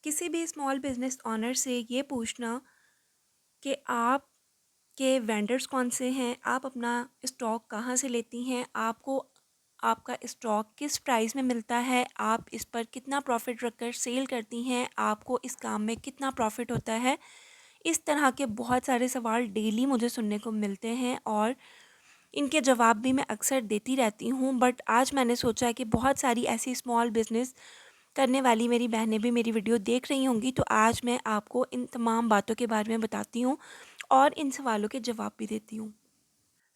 किसी भी small business owner से ये पूछना कि आप के वेंडर्स कौन से हैं, आप अपना स्टॉक कहाँ से लेती हैं, आपको आपका स्टॉक किस प्राइस में मिलता है, आप इस पर कितना प्रॉफिट रखकर सेल करती हैं, आपको इस काम में कितना प्रॉफिट होता है। इस तरह के बहुत सारे सवाल डेली मुझे सुनने को मिलते हैं और इनके जवाब भी मैं अक्सर देती रहती हूँ। बट आज मैंने सोचा कि बहुत सारी ऐसी स्मॉल बिज़नेस करने वाली मेरी बहनें भी मेरी वीडियो देख रही होंगी, तो आज मैं आपको इन तमाम बातों के बारे में बताती हूँ और इन सवालों के जवाब भी देती हूँ।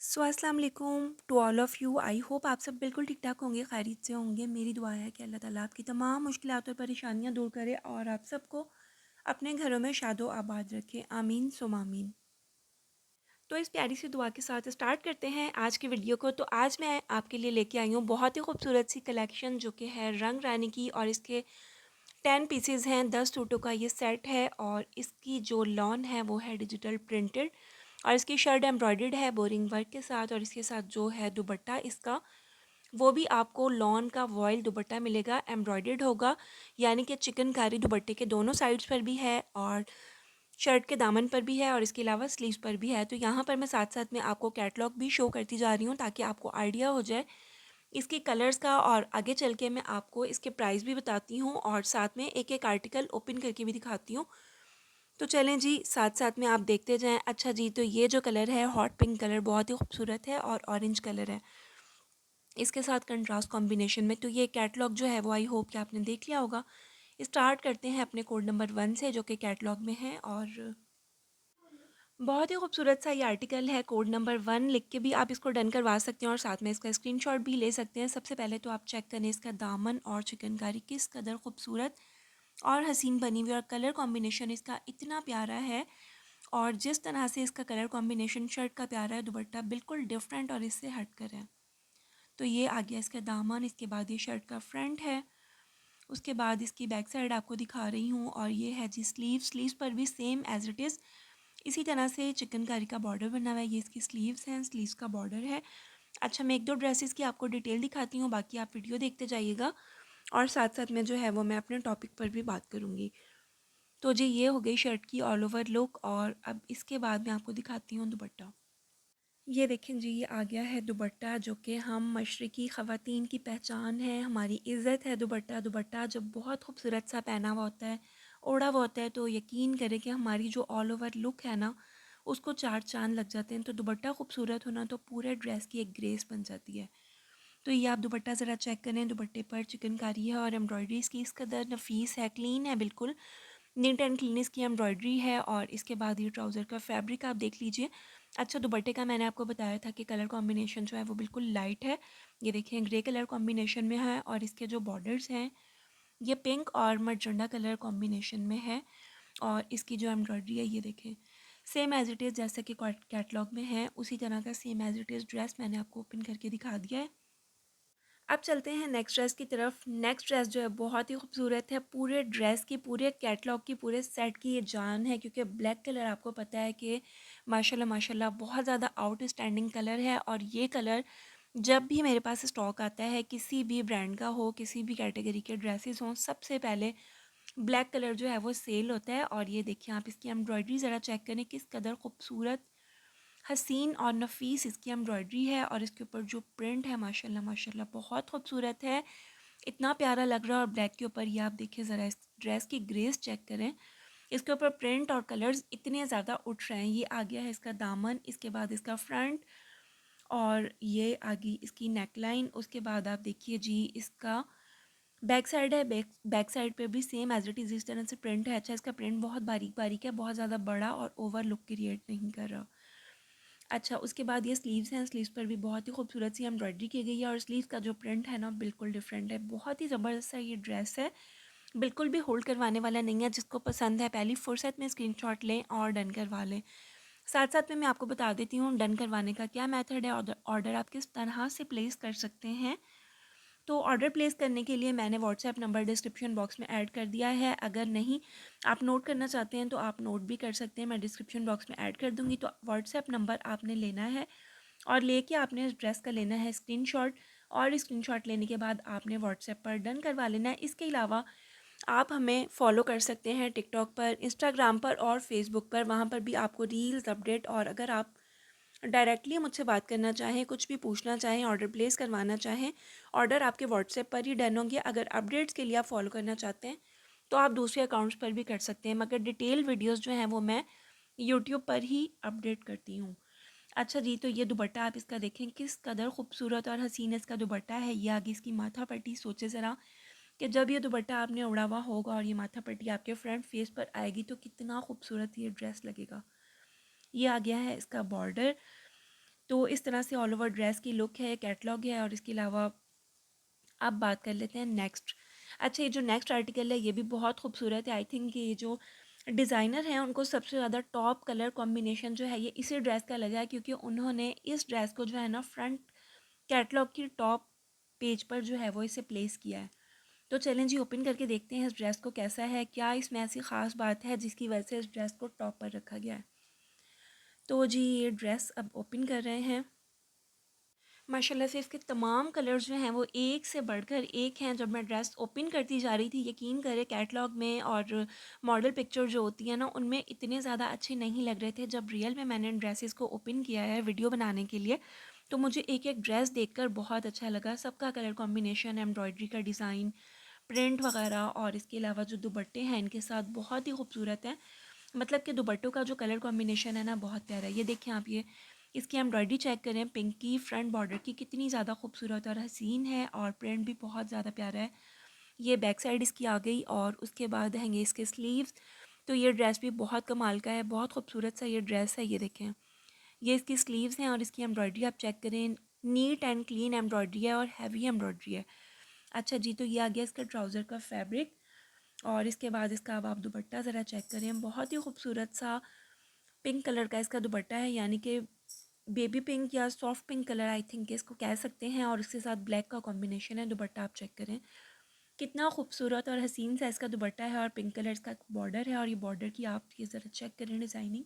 सो अस्सलाम वालेकुम to all of you. I hope आप सब बिल्कुल ठीक ठाक होंगे, खैरियत से होंगे। मेरी दुआ है कि अल्लाह ताला आपकी तमाम मुश्किलात और परेशानियाँ दूर करे और आप सबको अपने घरों में शादो आबाद रखे। आमीन सुम आमीन। तो इस प्यारी सी दुआ के साथ स्टार्ट करते हैं आज की वीडियो को। तो आज मैं आपके लिए लेके आई हूँ बहुत ही खूबसूरत सी कलेक्शन जो कि है रंग रानी की, और इसके 10 पीसेस हैं, 10 सूटों का ये सेट है। और इसकी जो लॉन है वो है डिजिटल प्रिंटेड, और इसकी शर्ट एम्ब्रॉयडर्ड है बोरिंग वर्क के साथ। और इसके साथ जो है दुपट्टा इसका, वो भी आपको लॉन का वॉयल दुपट्टा मिलेगा, एम्ब्रॉयडर्ड होगा, यानी कि चिकनकारी दुपट्टे के दोनों साइड्स पर भी है और शर्ट के दामन पर भी है और इसके अलावा स्लीव्स पर भी है। तो यहाँ पर मैं साथ साथ में आपको कैटलॉग भी शो करती जा रही हूँ ताकि आपको आइडिया हो जाए इसके कलर्स का, और आगे चल के मैं आपको इसके प्राइस भी बताती हूँ और साथ में एक एक आर्टिकल ओपन करके भी दिखाती हूँ। तो चलें जी, साथ साथ में आप देखते जाएं। अच्छा जी, तो ये जो कलर है हॉट पिंक कलर बहुत ही खूबसूरत है और ऑरेंज कलर है इसके साथ कंट्रास्ट कॉम्बिनेशन में। तो ये कैटलॉग जो है वो आई होप कि आपने देख लिया होगा। स्टार्ट करते हैं अपने कोड नंबर 1 से जो कि कैटलॉग में है, और बहुत ही खूबसूरत सा ये आर्टिकल है। कोड नंबर 1 लिख के भी आप इसको डन करवा सकते हैं और साथ में इसका स्क्रीनशॉट भी ले सकते हैं। सबसे पहले तो आप चेक करें इसका दामन और चिकनकारी किस कदर खूबसूरत और हसीन बनी हुई, और कलर कॉम्बिनेशन इसका इतना प्यारा है। और जिस तरह से इसका कलर कॉम्बिनेशन शर्ट का प्यारा है, दुपट्टा बिल्कुल डिफरेंट और इससे हट कर है। तो ये आ गया इसका दामन, इसके बाद ये शर्ट का फ्रंट है, उसके बाद इसकी बैक साइड आपको दिखा रही हूँ। और ये है जी स्लीव्स पर भी सेम एज इट इज़ इसी तरह से चिकनकारी का बॉर्डर बना हुआ है। ये इसकी स्लीव्स हैं, स्लीव्स का बॉर्डर है। अच्छा, मैं एक दो ड्रेसेस की आपको डिटेल दिखाती हूँ, बाकी आप वीडियो देखते जाइएगा और साथ साथ में जो है वो मैं अपने टॉपिक पर भी बात करूँगी। तो जी ये हो गई शर्ट की ऑल ओवर लुक, और अब इसके बाद मैं आपको दिखाती हूँ दुपट्टा। ये देखें जी, ये आ गया है दुपट्टा जो कि हम मशरक़ी ख़वातीन की पहचान है, हमारी इज़्ज़त है। दुपट्टा दुपट्टा जब बहुत खूबसूरत सा पहना हुआ होता है, ओढ़ा हुआ होता है, तो यकीन करें कि हमारी जो ऑल ओवर लुक है ना, उसको चार चांद लग जाते हैं। तो दुपट्टा खूबसूरत होना तो पूरे ड्रेस की एक ग्रेस बन जाती है। तो ये आप दुपट्टा ज़रा चेक करें, दुपट्टे पर चिकनकारी है और एम्ब्रॉयडरी इसकी इस कदर नफीस है, क्लीन है, बिल्कुल नीट एंड क्लीन इसकी एम्ब्रॉयडरी है। और इसके बाद ये ट्राउज़र का फैब्रिक आप देख लीजिए। अच्छा, दुपट्टे का मैंने आपको बताया था कि कलर कॉम्बिनेशन जो है वो बिल्कुल लाइट है। ये देखिए ग्रे कलर कॉम्बिनेशन में है, और इसके जो बॉर्डर्स हैं ये पिंक और मजंडा कलर कॉम्बिनेशन में है। और इसकी जो एम्ब्रॉयडरी है ये देखें सेम एज इट इज़ जैसा कि कैटलॉग में है, उसी तरह का same as it is dress मैंने आपको ओपन करके दिखा दिया है। अब चलते हैं नेक्स्ट ड्रेस की तरफ। नेक्स्ट ड्रेस जो है बहुत ही खूबसूरत है, पूरे ड्रेस की, पूरे कैटलॉग की, पूरे सेट की ये जान है, क्योंकि ब्लैक कलर आपको पता है कि माशाल्लाह माशाल्लाह बहुत ज़्यादा आउटस्टैंडिंग कलर है। और ये कलर जब भी मेरे पास स्टॉक आता है, किसी भी ब्रांड का हो, किसी भी कैटेगरी के ड्रेसेस हों, सबसे पहले ब्लैक कलर जो है वो सेल होता है। और ये देखिए आप इसकी एम्ब्रॉयडरी ज़रा चेक करें, किस कदर खूबसूरत, हसीन और नफीस इसकी एम्ब्रॉयडरी है। और इसके ऊपर जो प्रिंट है माशाल्लाह माशाल्लाह बहुत खूबसूरत है, इतना प्यारा लग रहा है। और ब्लैक के ऊपर ये आप देखिए ज़रा इस ड्रेस की ग्रेस चेक करें, इसके ऊपर प्रिंट और कलर्स इतने ज़्यादा उठ रहे हैं। ये आ गया है इसका दामन, इसके बाद इसका फ्रंट, और ये आ गई इसकी नेकलाइन। उसके बाद आप देखिए जी इसका बैक साइड है, बैक साइड पे भी सेम एज इट इज़ इस तरह से प्रिंट है। अच्छा, इसका प्रिंट बहुत बारीक बारीक है, बहुत ज़्यादा बड़ा और ओवर लुक क्रिएट नहीं कर रहा। अच्छा, उसके बाद ये स्लीव्स हैं, स्लीव्स पर भी बहुत ही खूबसूरत सी एम्ब्रॉयडरी की गई है, और स्लीव्स का जो प्रिंट है ना बिल्कुल डिफरेंट है। बहुत ही ज़बरदस्त सा ये ड्रेस है, बिल्कुल भी होल्ड करवाने वाला नहीं है। जिसको पसंद है पहली फुर्सत में स्क्रीनशॉट लें और डन करवा लें। साथ साथ में मैं आपको बता देती हूँ डन करवाने का क्या मेथड है, ऑर्डर आप किस तरह से प्लेस कर सकते हैं। तो ऑर्डर प्लेस करने के लिए मैंने व्हाट्सएप नंबर डिस्क्रिप्शन बॉक्स में ऐड कर दिया है। अगर नहीं आप नोट करना चाहते हैं तो आप नोट भी कर सकते हैं, मैं डिस्क्रिप्शन बॉक्स में ऐड कर दूँगी। तो व्हाट्सएप नंबर आपने लेना है और लेके आपने इस ड्रेस का लेना है स्क्रीनशॉट, और स्क्रीनशॉट लेने के बाद आपने व्हाट्सएप पर डन करवा लेना है। इसके अलावा आप हमें फ़ॉलो कर सकते हैं टिकटॉक पर, इंस्टाग्राम पर और फेसबुक पर। वहाँ पर भी आपको रील्स, अपडेट, और अगर आप डायरेक्टली मुझसे बात करना चाहें, कुछ भी पूछना चाहें, ऑर्डर प्लेस करवाना चाहें, ऑर्डर आपके व्हाट्सएप पर ही डन होंगे। अगर अपडेट्स के लिए आप फॉलो करना चाहते हैं तो आप दूसरे अकाउंट्स पर भी कर सकते हैं, मगर डिटेल वीडियोस जो हैं वो मैं यूट्यूब पर ही अपडेट करती हूँ। अच्छा जी, तो ये दुपट्टा आप इसका देखें, किस कदर खूबसूरत और हसीन इसका दुपट्टा है। ये आगे इसकी माथा पट्टी, सोचे ज़रा कि जब ये दुपट्टा आपने उड़ा हुआ होगा और ये माथा पट्टी आपके फ्रंट फेस पर आएगी तो कितना खूबसूरत ये ड्रेस लगेगा। ये आ गया है इसका बॉर्डर। तो इस तरह से ऑल ओवर ड्रेस की लुक है, कैटलॉग है। और इसके अलावा अब बात कर लेते हैं नेक्स्ट। अच्छा, ये जो नेक्स्ट आर्टिकल है ये भी बहुत खूबसूरत है। आई थिंक ये जो डिज़ाइनर हैं उनको सबसे ज़्यादा टॉप कलर कॉम्बिनेशन जो है ये इसी ड्रेस का लगा है, क्योंकि उन्होंने इस ड्रेस को जो है ना फ्रंट कैटलॉग की टॉप पेज पर जो है वो इसे प्लेस किया है। तो चलें जी, ओपन करके देखते हैं इस ड्रेस को कैसा है, क्या इसमें ऐसी ख़ास बात है जिसकी वजह से इस ड्रेस को टॉप पर रखा गया है। तो जी, ये ड्रेस अब ओपन कर रहे हैं। माशाल्लाह से इसके तमाम कलर्स जो हैं वो एक से बढ़कर एक हैं। जब मैं ड्रेस ओपन करती जा रही थी, यकीन करें कैटलॉग में और मॉडल पिक्चर जो होती है ना उनमें इतने ज़्यादा अच्छे नहीं लग रहे थे। जब रियल में मैंने ड्रेसेस को ओपन किया है वीडियो बनाने के लिए, तो मुझे एक एक ड्रेस देखकर बहुत अच्छा लगा। सबका कलर कॉम्बिनेशन, एम्ब्रॉयडरी का डिज़ाइन, प्रिंट वगैरह, और इसके अलावा जो दुपट्टे हैं इनके साथ बहुत ही खूबसूरत हैं। मतलब कि दुपट्टों का जो कलर कॉम्बिनेशन है ना बहुत प्यारा है। ये देखें आप, ये इसकी एम्ब्रॉयडरी चेक करें, पिंक की फ्रंट बॉर्डर की कितनी ज़्यादा खूबसूरत और हसीन है, और प्रिंट भी बहुत ज़्यादा प्यारा है। ये बैक साइड इसकी आ गई, और उसके बाद हैंगे इसके स्लीव्स। तो ये ड्रेस भी बहुत कमाल का है, बहुत खूबसूरत सा ये ड्रेस है। ये देखें, ये इसकी स्लीव्स हैं, और इसकी एम्ब्रॉयडरी आप चेक करें, नीट एंड क्लीन एम्ब्रॉयडरी है और हैवी एम्ब्रॉयडरी है। अच्छा जी, तो ये आ गया इसका ट्राउज़र का फैब्रिक। और इसके बाद इसका अब आप दुपट्टा ज़रा चेक करें, बहुत ही खूबसूरत सा पिंक कलर का इसका दुपट्टा है, यानी कि बेबी पिंक या soft pink colour I think इसको कह सकते हैं, और इसके साथ ब्लैक का कॉम्बिनेशन है। दुपट्टा आप चेक करें, कितना खूबसूरत और हसीन सा इसका दुपट्टा है, और पिंक कलर इसका बॉर्डर है, और ये बॉर्डर की आप ये ज़रा चेक करें डिज़ाइनिंग,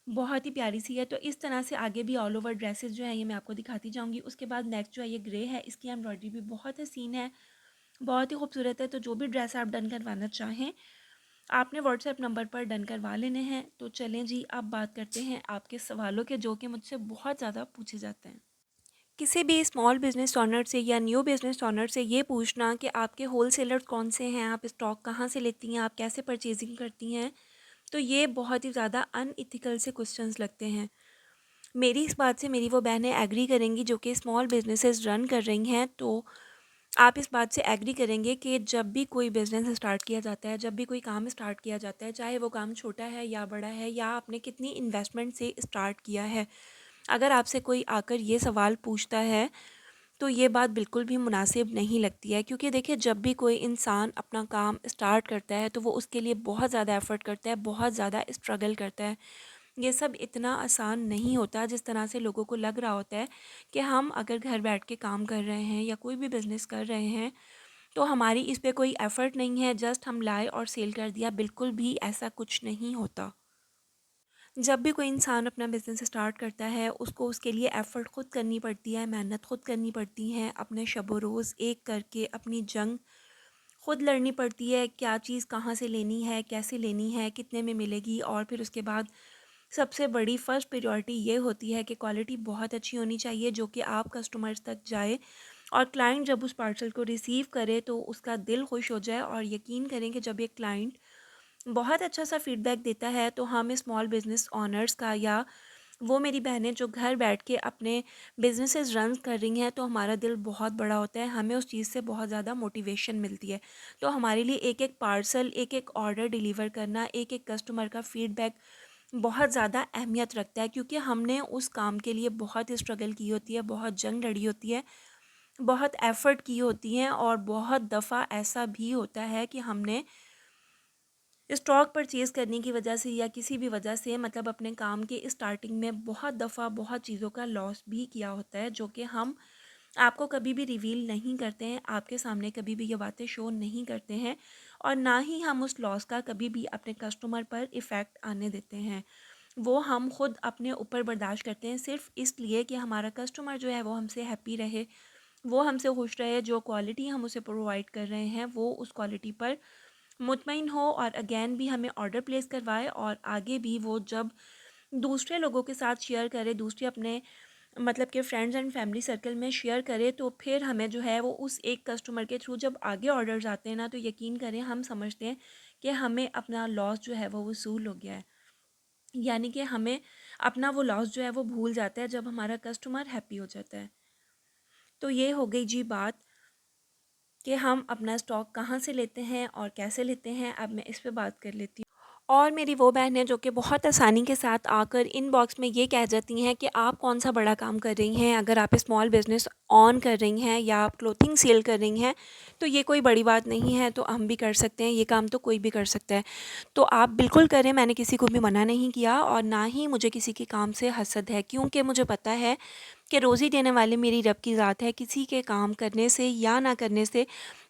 बहुत ही प्यारी सी है। तो इस तरह से आगे भी ऑल ओवर ड्रेसेस जो है ये मैं आपको दिखाती जाऊँगी। उसके बाद नेक्स्ट जो है ये ग्रे है, इसकी एम्ब्रॉयडरी भी बहुत हसीन है, बहुत ही खूबसूरत है। तो जो भी ड्रेस आप डन करवाना चाहें आपने व्हाट्सएप नंबर पर डन करवा लेने हैं। तो चलें जी, अब बात करते हैं आपके सवालों के, जो कि मुझसे बहुत ज़्यादा पूछे जाते हैं। किसी भी स्मॉल बिज़नेस ओनर से या न्यू बिज़नेस ओनर से ये पूछना कि आपके होल सेलर्स कौन से हैं, आप स्टॉक कहाँ से लेती हैं, आप कैसे परचेजिंग करती हैं, तो ये बहुत ही ज़्यादा अनइथिकल से क्वेश्चंस लगते हैं। मेरी इस बात से मेरी वो बहनें एग्री करेंगी जो कि स्मॉल बिजनेसेस रन कर रही हैं। तो आप इस बात से एग्री करेंगे कि जब भी कोई बिज़नेस स्टार्ट किया जाता है, जब भी कोई काम स्टार्ट किया जाता है, चाहे वो काम छोटा है या बड़ा है, या आपने कितनी इन्वेस्टमेंट से स्टार्ट किया है, अगर आपसे कोई आकर ये सवाल पूछता है तो ये बात बिल्कुल भी मुनासिब नहीं लगती है। क्योंकि देखिए, जब भी कोई इंसान अपना काम स्टार्ट करता है तो वो उसके लिए बहुत ज़्यादा एफ़र्ट करता है, बहुत ज़्यादा स्ट्रगल करता है। ये सब इतना आसान नहीं होता जिस तरह से लोगों को लग रहा होता है कि हम अगर घर बैठ के काम कर रहे हैं या कोई भी बिज़नेस कर रहे हैं तो हमारी इस पे कोई एफ़र्ट नहीं है, जस्ट हम लाए और सेल कर दिया। बिल्कुल भी ऐसा कुछ नहीं होता। जब भी कोई इंसान अपना बिज़नेस स्टार्ट करता है उसको उसके लिए एफ़र्ट ख़ुद करनी पड़ती है, मेहनत ख़ुद करनी पड़ती है, अपने शब रोज़ एक करके अपनी जंग खुद लड़नी पड़ती है। क्या चीज़ कहाँ से लेनी है, कैसे लेनी है, कितने में मिलेगी, और फिर उसके बाद सबसे बड़ी फ़र्स्ट प्रायोरिटी ये होती है कि क्वालिटी बहुत अच्छी होनी चाहिए जो कि आप कस्टमर्स तक जाए, और क्लाइंट जब उस पार्सल को रिसीव करे तो उसका दिल खुश हो जाए। और यकीन करें कि जब एक क्लाइंट बहुत अच्छा सा फीडबैक देता है तो हम स्मॉल बिज़नेस ओनर्स का, या वो मेरी बहनें जो घर बैठ के अपने बिज़नेसेस रन कर रही हैं, तो हमारा दिल बहुत बड़ा होता है, हमें उस चीज़ से बहुत ज़्यादा मोटिवेशन मिलती है। तो हमारे लिए एक एक पार्सल, एक एक ऑर्डर डिलीवर करना, एक एक कस्टमर का फीडबैक बहुत ज़्यादा अहमियत रखता है, क्योंकि हमने उस काम के लिए बहुत स्ट्रगल की होती है, बहुत जंग लड़ी होती है, बहुत एफ़र्ट की होती हैं। और बहुत दफ़ा ऐसा भी होता है कि हमने स्टॉक परचेज़ करने की वजह से या किसी भी वजह से, मतलब अपने काम के स्टार्टिंग में बहुत दफ़ा बहुत चीज़ों का लॉस भी किया होता है, जो कि हम आपको कभी भी रिवील नहीं करते हैं, आपके सामने कभी भी ये बातें शो नहीं करते हैं, और ना ही हम उस लॉस का कभी भी अपने कस्टमर पर इफ़ेक्ट आने देते हैं। वो हम खुद अपने ऊपर बर्दाश्त करते हैं, सिर्फ़ इसलिए कि हमारा कस्टमर जो है वो हमसे हैप्पी रहे, वो हमसे खुश रहे, जो क्वालिटी हम उसे प्रोवाइड कर रहे हैं वो उस क्वालिटी पर मुतमईन हो, और अगेन भी हमें ऑर्डर प्लेस करवाए, और आगे भी वो जब दूसरे लोगों के साथ शेयर करे, दूसरे अपने मतलब कि फ्रेंड्स एंड फैमिली सर्कल में शेयर करे, तो फिर हमें जो है वो उस एक कस्टमर के थ्रू जब आगे ऑर्डर्स आते हैं ना, तो यकीन करें हम समझते हैं कि हमें अपना लॉस जो है वो वसूल हो गया है। यानी कि हमें अपना वो लॉस जो है वो भूल जाता है जब हमारा कस्टमर हैप्पी हो जाता है। तो ये हो गई जी बात कि हम अपना स्टॉक कहाँ से लेते हैं और कैसे लेते हैं। अब मैं इस पे बात कर लेती हूँ। और मेरी वो बहन है जो कि बहुत आसानी के साथ आकर इनबॉक्स में ये कह जाती हैं कि आप कौन सा बड़ा काम कर रही हैं, अगर आप स्मॉल बिज़नेस ऑन कर रही हैं या आप क्लोथिंग सेल कर रही हैं तो ये कोई बड़ी बात नहीं है, तो हम भी कर सकते हैं, ये काम तो कोई भी कर सकता है। तो आप बिल्कुल करें, मैंने किसी को भी मना नहीं किया, और ना ही मुझे किसी के काम से हसद है, क्योंकि मुझे पता है कि रोज़ी देने वाले मेरी रब की ज़ात है। किसी के काम करने से या ना करने से,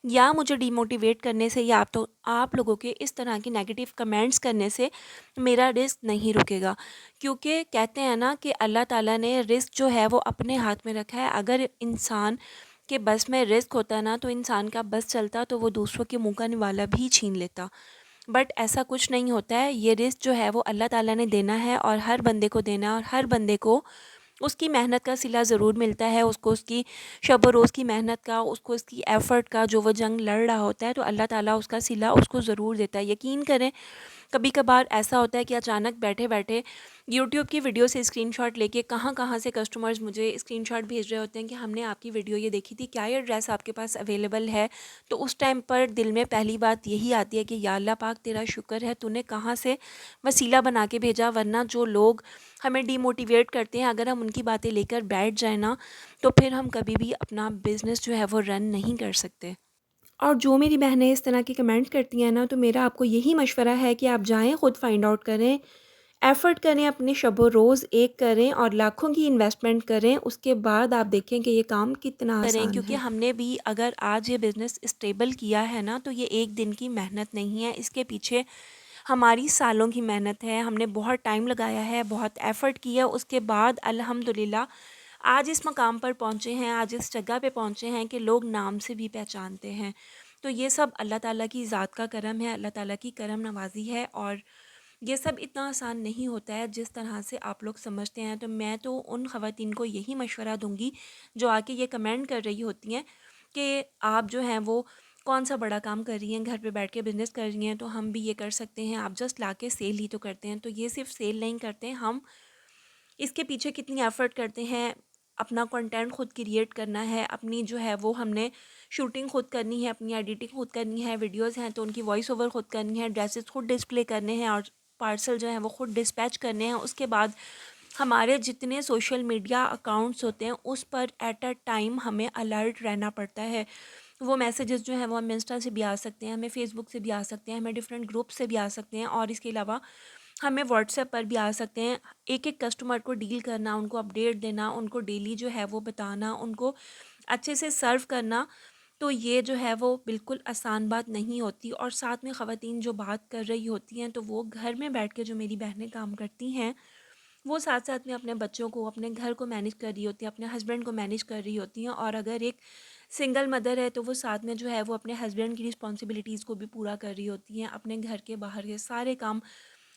या मुझे डिमोटिवेट करने से, या आप लोगों के इस तरह के नेगेटिव कमेंट्स करने से मेरा रिस्क नहीं रुकेगा। क्योंकि कहते हैं ना कि अल्लाह ताला ने रिस्क जो है वो अपने हाथ में रखा है। अगर इंसान के बस में रिस्क होता ना, तो इंसान का बस चलता तो वो दूसरों के मुँह का निवाला भी छीन लेता। बट ऐसा कुछ नहीं होता है। ये रिस्क जो है वो अल्लाह ताला ने देना है, और हर बंदे को देना है, और हर बंदे को उसकी मेहनत का सिला ज़रूर मिलता है। उसको उसकी शब रोज़ की मेहनत का, उसको उसकी एफ़र्ट का, जो वो जंग लड़ रहा होता है, तो अल्लाह ताला उसका सिला उसको ज़रूर देता है। यकीन करें, कभी कभार ऐसा होता है कि अचानक बैठे बैठे यूट्यूब की वीडियो से स्क्रीनशॉट लेके कहाँ कहाँ से कस्टमर्स मुझे स्क्रीनशॉट भेज रहे होते हैं कि हमने आपकी वीडियो ये देखी थी, क्या ये ड्रेस आपके पास अवेलेबल है। तो उस टाइम पर दिल में पहली बात यही आती है कि या अल्लाह पाक तेरा शुक्र है, तूने कहाँ से वसीला बना के भेजा। वरना जो लोग हमें डीमोटिवेट करते हैं, अगर हम उनकी बातें लेकर बैठ जाए ना, तो फिर हम कभी भी अपना बिज़नेस जो है वो रन नहीं कर सकते। और जो मेरी बहनें इस तरह के कमेंट करती हैं ना, तो मेरा आपको यही मशवरा है कि आप जाएँ, ख़ुद फाइंड आउट करें, एफ़र्ट करें, अपने शब-ओ-रोज़ एक करें और लाखों की इन्वेस्टमेंट करें। उसके बाद आप देखें कि ये काम कितना करें, क्योंकि हमने भी अगर आज ये बिज़नेस स्टेबल किया है ना, तो ये एक दिन की मेहनत नहीं है। इसके पीछे हमारी सालों की मेहनत है। हमने बहुत टाइम लगाया है, बहुत एफ़र्ट किया, उसके बाद अल्हम्दुलिल्लाह आज इस मकाम पर पहुँचे हैं, आज इस जगह पे पहुँचे हैं कि लोग नाम से भी पहचानते हैं। तो ये सब अल्लाह ताला की ज़ात का करम है, अल्लाह ताला की करम नवाज़ी है, और ये सब इतना आसान नहीं होता है जिस तरह से आप लोग समझते हैं। तो मैं तो उन ख़वातीन को यही मशवरा दूँगी जो आके ये कमेंट कर रही होती हैं कि आप जो हैं वो कौन-सा बड़ा काम कर रही हैं, घर पे बैठ के बिज़नेस कर रही हैं, तो हम भी ये कर सकते हैं। आप जस्ट लाके सेल ही तो करते हैं। तो ये सिर्फ़ सेल नहीं करते, हम इसके पीछे कितनी एफ़र्ट करते हैं। अपना कंटेंट खुद क्रिएट करना है, अपनी जो है वो हमने शूटिंग खुद करनी है, अपनी एडिटिंग खुद करनी है, वीडियोज़ हैं तो उनकी वॉइस ओवर खुद करनी है, ड्रेसेस खुद डिस्प्ले करने हैं, और पार्सल जो है वो खुद डिस्पैच करने हैं। उसके बाद हमारे जितने सोशल मीडिया अकाउंट्स होते हैं उस पर एट अ टाइम हमें अलर्ट रहना पड़ता है। वो मैसेजेस जो हैं वो हम इंस्टा से भी आ सकते हैं, हमें फ़ेसबुक से भी आ सकते हैं, हमें डिफरेंट ग्रुप से भी आ सकते हैं, और इसके अलावा हमें व्हाट्सएप पर भी आ सकते हैं। एक-एक कस्टमर को डील करना, उनको अपडेट देना, उनको डेली जो है वो बताना, उनको अच्छे से सर्व करना, तो ये जो है वो बिल्कुल आसान बात नहीं होती। और साथ में ख़वातीन जो बात कर रही होती हैं, तो वो घर में बैठ के जो मेरी बहनें काम करती हैं, वो साथ-साथ में अपने बच्चों को, अपने घर को मैनेज कर रही होती हैं, अपने हस्बैंड को मैनेज कर रही होती हैं। और अगर एक सिंगल मदर है तो वो साथ में जो है वो अपने हस्बैंड की रिस्पॉन्सिबिलिटीज़ को भी पूरा कर रही होती हैं। अपने घर के बाहर के सारे काम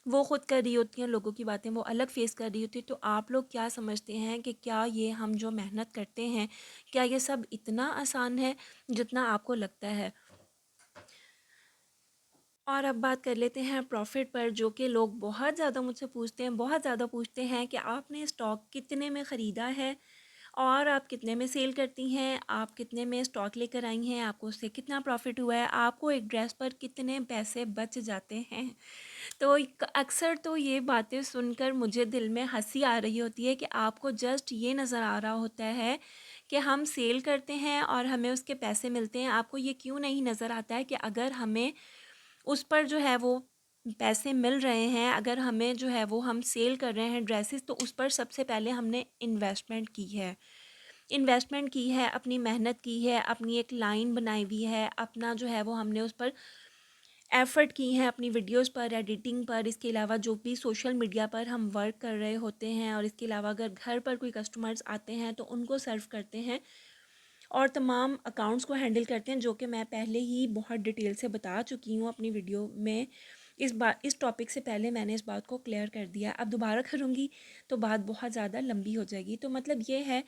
वो खुद कर रही होती हैं, लोगों की बातें वो अलग फ़ेस कर रही होती हैं। तो आप लोग क्या समझते हैं कि क्या ये हम जो मेहनत करते हैं, क्या ये सब इतना आसान है जितना आपको लगता है? और अब बात कर लेते हैं प्रॉफ़िट पर, जो कि लोग बहुत ज़्यादा मुझसे पूछते हैं, बहुत ज़्यादा पूछते हैं कि आपने स्टॉक कितने में ख़रीदा है और आप कितने में सेल करती हैं, आप कितने में स्टॉक लेकर आई हैं, आपको उससे कितना प्रॉफ़िट हुआ है, आपको एक ड्रेस पर कितने पैसे बच जाते हैं। तो अक्सर तो ये बातें सुनकर मुझे दिल में हँसी आ रही होती है कि आपको जस्ट ये नज़र आ रहा होता है कि हम सेल करते हैं और हमें उसके पैसे मिलते हैं। आपको ये क्यों नहीं नज़र आता है कि अगर हमें उस पर जो है वो पैसे मिल रहे हैं, अगर हमें जो है वो हम सेल कर रहे हैं ड्रेसेस, तो उस पर सबसे पहले हमने इन्वेस्टमेंट की है। इन्वेस्टमेंट की है, अपनी मेहनत की है, अपनी एक लाइन बनाई हुई है, अपना जो है वो हमने उस पर एफ़र्ट की हैं, अपनी वीडियोज़ पर, एडिटिंग पर, इसके अलावा जो भी सोशल मीडिया पर हम वर्क कर रहे होते हैं, और इसके अलावा अगर घर पर कोई कस्टमर्स आते हैं तो उनको सर्व करते हैं। और तमाम अकाउंट्स को हैंडल करते हैं, जो कि मैं पहले ही बहुत डिटेल से बता चुकी हूँ अपनी वीडियो में। इस टॉपिक से पहले मैंने इस बात को क्लियर कर दिया। अब दोबारा करूँगी तो बात बहुत ज़्यादा लंबी हो जाएगी। तो मतलब ये है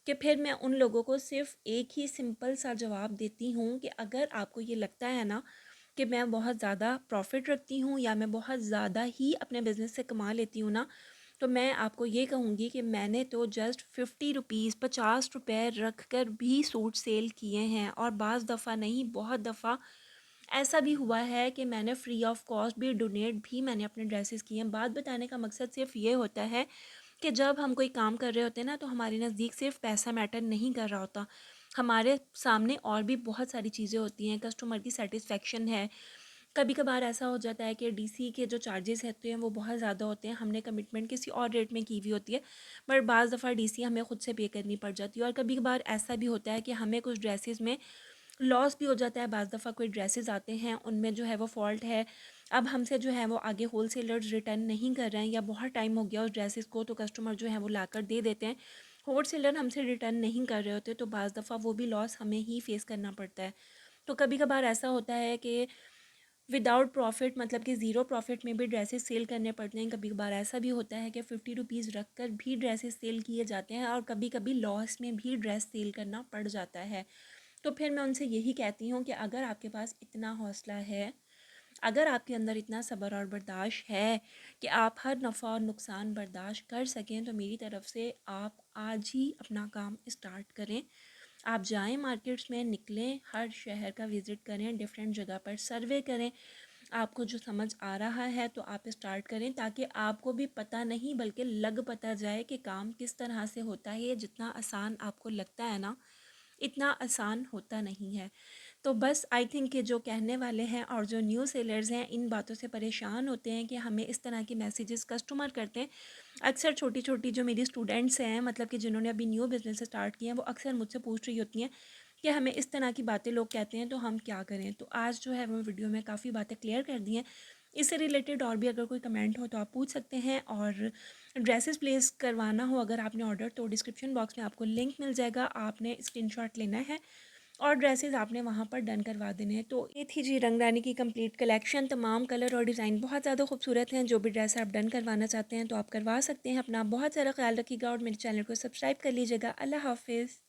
कि फिर मैं उन लोगों को सिर्फ एक ही सिंपल सा जवाब देती हूँ कि अगर आपको ये लगता है ना कि मैं बहुत ज़्यादा प्रॉफिट रखती हूँ या मैं बहुत ज़्यादा ही अपने बिज़नेस से कमा लेती हूँ ना, तो मैं आपको ये कहूँगी कि मैंने तो जस्ट 50 रुपीज़ 50 रुपये रख कर भी सूट सेल किए हैं। और बाज़ दफ़ा नहीं, बहुत दफ़ा ऐसा भी हुआ है कि मैंने फ्री ऑफ कॉस्ट भी डोनेट भी मैंने अपने ड्रेसेस किए हैं। बात बताने का मकसद सिर्फ ये होता है कि जब हम कोई काम कर रहे होते हैं ना, तो हमारे नज़दीक सिर्फ पैसा मैटर नहीं कर रहा होता, हमारे सामने और भी बहुत सारी चीज़ें होती हैं। कस्टमर की सेटिस्फेक्शन है। कभी कभार ऐसा हो जाता है कि डीसी के जो चार्जेस रहते हैं वो बहुत ज़्यादा होते हैं, हमने कमिटमेंट किसी और रेट में की हुई होती है, बट बाज़ दफ़ा डीसी हमें ख़ुद से पे करनी पड़ जाती है। और कभी कभार ऐसा भी होता है कि हमें कुछ ड्रेसेस में लॉस भी हो जाता है। बाज़ दफ़ा कोई ड्रेसेस आते हैं उनमें जो है वो फॉल्ट है, अब हमसे जो है वो आगे होल सेलर्स रिटर्न नहीं कर रहे हैं या बहुत टाइम हो गया उस ड्रेसेस को, तो कस्टमर जो है वो ला कर दे देते हैं, होल सेलर हमसे रिटर्न नहीं कर रहे होते, तो बाज़ दफ़ा वो भी लॉस हमें ही फेस करना पड़ता है। तो कभी कभार ऐसा होता है कि विदाउट प्रॉफिट, मतलब कि ज़ीरो प्रॉफिट में भी ड्रेसेस सेल करने पड़ते हैं। कभी कभार ऐसा भी होता है कि 50 रुपीज़ रख कर भी ड्रेसेस सेल किए जाते हैं, और कभी कभी लॉस में भी ड्रेस सेल करना पड़ जाता है। तो फिर मैं उनसे यही कहती हूँ कि अगर आपके पास इतना हौसला है, अगर आपके अंदर इतना सब्र और बर्दाश्त है कि आप हर नफ़ा और नुकसान बर्दाश्त कर सकें, तो मेरी तरफ़ से आप आज ही अपना काम स्टार्ट करें। आप जाएं, मार्केट्स में निकलें, हर शहर का विज़िट करें, डिफरेंट जगह पर सर्वे करें, आपको जो समझ आ रहा है तो आप स्टार्ट करें, ताकि आपको भी पता नहीं बल्कि लग पता जाए कि काम किस तरह से होता है। ये जितना आसान आपको लगता है ना, इतना आसान होता नहीं है। तो बस आई थिंक कि जो कहने वाले हैं और जो न्यू सेलर्स हैं इन बातों से परेशान होते हैं कि हमें इस तरह के मैसेजेस कस्टमर करते हैं। अक्सर छोटी छोटी जो मेरी स्टूडेंट्स हैं, मतलब कि जिन्होंने अभी न्यू बिज़नेस स्टार्ट किया है, वो अक्सर मुझसे पूछ रही होती हैं कि हमें इस तरह की बातें लोग कहते हैं तो हम क्या करें। तो आज जो है वो वीडियो में काफ़ी बातें क्लियर कर दी हैं। इससे रिलेटेड और भी अगर कोई कमेंट हो तो आप पूछ सकते हैं, और ड्रेसेस प्लेस करवाना हो अगर आपने ऑर्डर, तो डिस्क्रिप्शन बॉक्स में आपको लिंक मिल जाएगा, आपने स्क्रीनशॉट लेना है और ड्रेसेस आपने वहाँ पर डन करवा देने हैं। तो ये थी जी रंगरानी की कंप्लीट कलेक्शन। तमाम कलर और डिज़ाइन बहुत ज़्यादा खूबसूरत हैं। जो भी ड्रेस आप डन करवाना चाहते हैं तो आप करवा सकते हैं। अपना बहुत सारा ख्याल रखिएगा और मेरे चैनल को सब्सक्राइब कर लीजिएगा। अल्लाह हाफिज़।